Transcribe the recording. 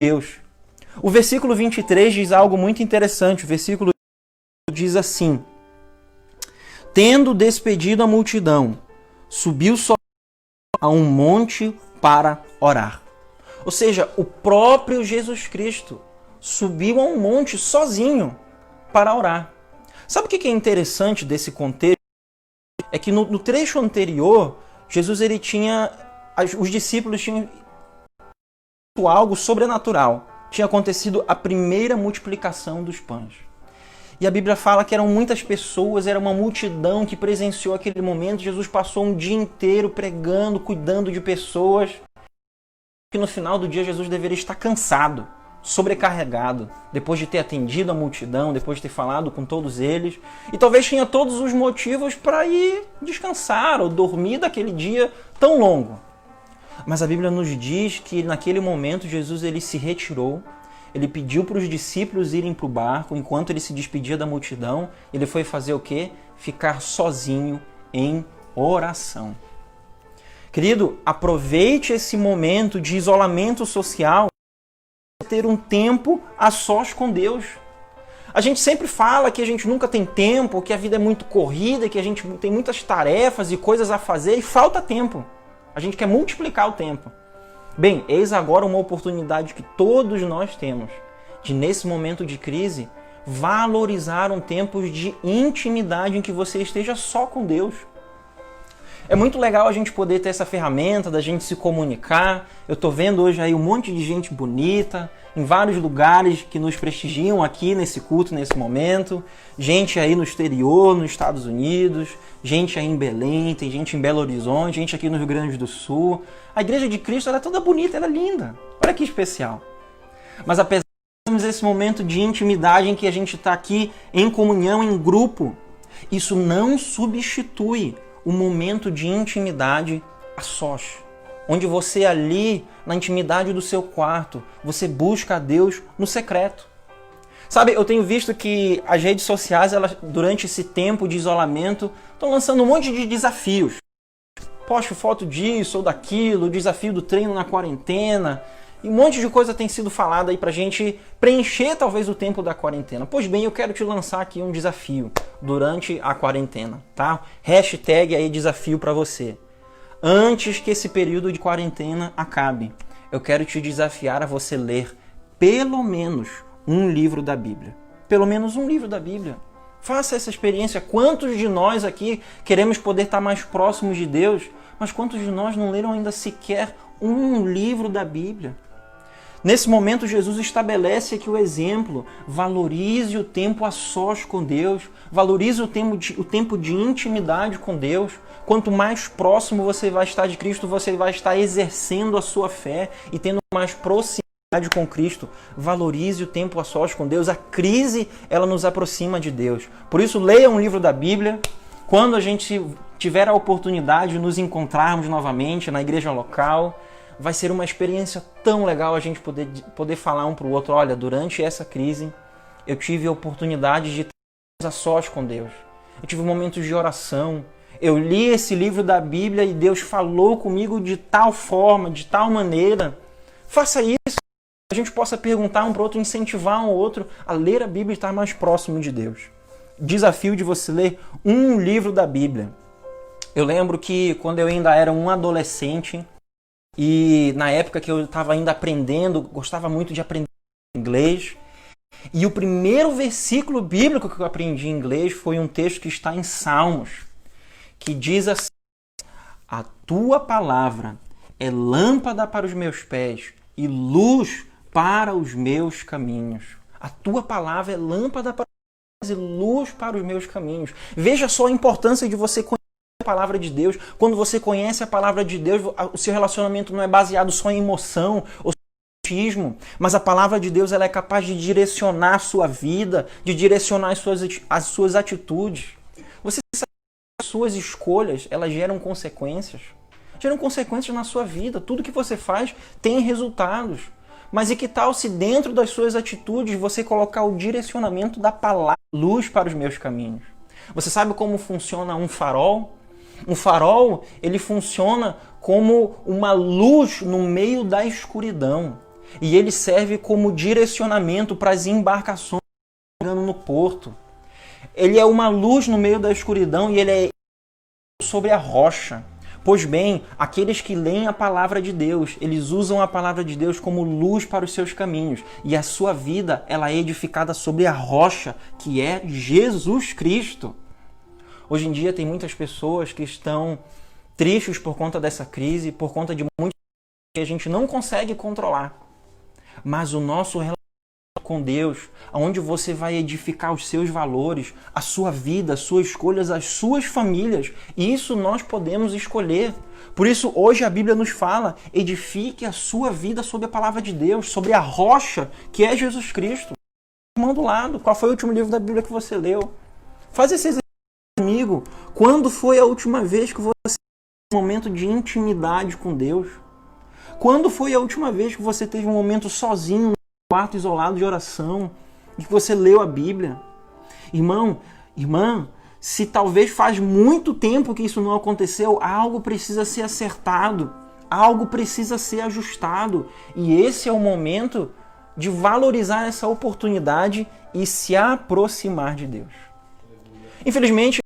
Deus. O versículo 23 diz algo muito interessante. O versículo diz assim: tendo despedido a multidão, subiu só a um monte para orar. Ou seja, o próprio Jesus Cristo subiu a um monte sozinho para orar. Sabe o que é interessante desse contexto? É que no trecho anterior, Jesus os discípulos tinham algo sobrenatural. Tinha acontecido a primeira multiplicação dos pães. E a Bíblia fala que eram muitas pessoas, era uma multidão que presenciou aquele momento. Jesus passou um dia inteiro pregando, cuidando de pessoas. Que no final do dia Jesus deveria estar cansado, sobrecarregado, depois de ter atendido a multidão, depois de ter falado com todos eles. E talvez tinha todos os motivos para ir descansar ou dormir daquele dia tão longo. Mas a Bíblia nos diz que naquele momento Jesus ele se retirou. Ele pediu para os discípulos irem para o barco, enquanto ele se despedia da multidão. Ele foi fazer o quê? Ficar sozinho em oração. Querido, aproveite esse momento de isolamento social para ter um tempo a sós com Deus. A gente sempre fala que a gente nunca tem tempo, que a vida é muito corrida, que a gente tem muitas tarefas e coisas a fazer e falta tempo. A gente quer multiplicar o tempo. Bem, eis agora uma oportunidade que todos nós temos de, nesse momento de crise, valorizar um tempo de intimidade em que você esteja só com Deus. É muito legal a gente poder ter essa ferramenta da gente se comunicar. Eu estou vendo hoje aí um monte de gente bonita, em vários lugares que nos prestigiam aqui nesse culto, nesse momento. Gente aí no exterior, nos Estados Unidos, gente aí em Belém, tem gente em Belo Horizonte, gente aqui no Rio Grande do Sul. A Igreja de Cristo ela é toda bonita, ela é linda. Olha que especial. Mas apesar de termos esse momento de intimidade em que a gente está aqui em comunhão, em grupo, isso não substitui o momento de intimidade a sós, onde você ali, na intimidade do seu quarto, você busca a Deus no secreto. Sabe, eu tenho visto que as redes sociais, elas, durante esse tempo de isolamento, estão lançando um monte de desafios. Posto foto disso ou daquilo, o desafio do treino na quarentena, e um monte de coisa tem sido falada aí pra gente preencher talvez o tempo da quarentena. Pois bem, eu quero te lançar aqui um desafio durante a quarentena, tá? Hashtag aí desafio pra você. Antes que esse período de quarentena acabe, eu quero te desafiar a você ler pelo menos um livro da Bíblia. Pelo menos um livro da Bíblia. Faça essa experiência. Quantos de nós aqui queremos poder estar mais próximos de Deus, mas quantos de nós não leram ainda sequer um livro da Bíblia? Nesse momento, Jesus estabelece aqui o exemplo. Valorize o tempo a sós com Deus. Valorize o tempo de intimidade com Deus. Quanto mais próximo você vai estar de Cristo, você vai estar exercendo a sua fé e tendo mais proximidade com Cristo. Valorize o tempo a sós com Deus. A crise, ela nos aproxima de Deus. Por isso, leia um livro da Bíblia. Quando a gente tiver a oportunidade de nos encontrarmos novamente na igreja local, vai ser uma experiência tão legal a gente poder falar um para o outro. Olha, durante essa crise, eu tive a oportunidade de estar a sós com Deus. Eu tive momentos de oração. Eu li esse livro da Bíblia e Deus falou comigo de tal forma, de tal maneira. Faça isso. A gente possa perguntar um para o outro, incentivar um outro a ler a Bíblia e estar mais próximo de Deus. Desafio de você ler um livro da Bíblia. Eu lembro que quando eu ainda era um adolescente, e na época que eu estava ainda aprendendo, gostava muito de aprender inglês. E o primeiro versículo bíblico que eu aprendi em inglês foi um texto que está em Salmos, que diz assim: a tua palavra é lâmpada para os meus pés e luz para os meus caminhos. A tua palavra é lâmpada para os meus pés e luz para os meus caminhos. Veja só a importância de você conhecer a palavra de Deus. Quando você conhece a palavra de Deus, o seu relacionamento não é baseado só em emoção ou sentimentismo, mas a palavra de Deus ela é capaz de direcionar a sua vida, de direcionar as suas atitudes. Você sabe que as suas escolhas, elas geram consequências na sua vida. Tudo que você faz tem resultados. Mas e que tal se dentro das suas atitudes você colocar o direcionamento da palavra, luz para os meus caminhos? Você sabe como funciona um farol? Um farol, ele funciona como uma luz no meio da escuridão. E ele serve como direcionamento para as embarcações chegando no porto. Ele é uma luz no meio da escuridão e ele é sobre a rocha. Pois bem, aqueles que leem a palavra de Deus, eles usam a palavra de Deus como luz para os seus caminhos. E a sua vida, ela é edificada sobre a rocha, que é Jesus Cristo. Hoje em dia tem muitas pessoas que estão tristes por conta dessa crise, por conta de muitas coisas que a gente não consegue controlar. Mas o nosso relacionamento com Deus, onde você vai edificar os seus valores, a sua vida, as suas escolhas, as suas famílias, isso nós podemos escolher. Por isso, hoje a Bíblia nos fala, edifique a sua vida sobre a palavra de Deus, sobre a rocha que é Jesus Cristo. Irmão do lado, qual foi o último livro da Bíblia que você leu? Faz esse exercício comigo. Quando foi a última vez que você teve um momento de intimidade com Deus? Quando foi a última vez que você teve um momento sozinho, quarto isolado de oração, e que você leu a Bíblia? Irmão, irmã, se talvez faz muito tempo que isso não aconteceu, algo precisa ser acertado, algo precisa ser ajustado, e esse é o momento de valorizar essa oportunidade e se aproximar de Deus. Infelizmente,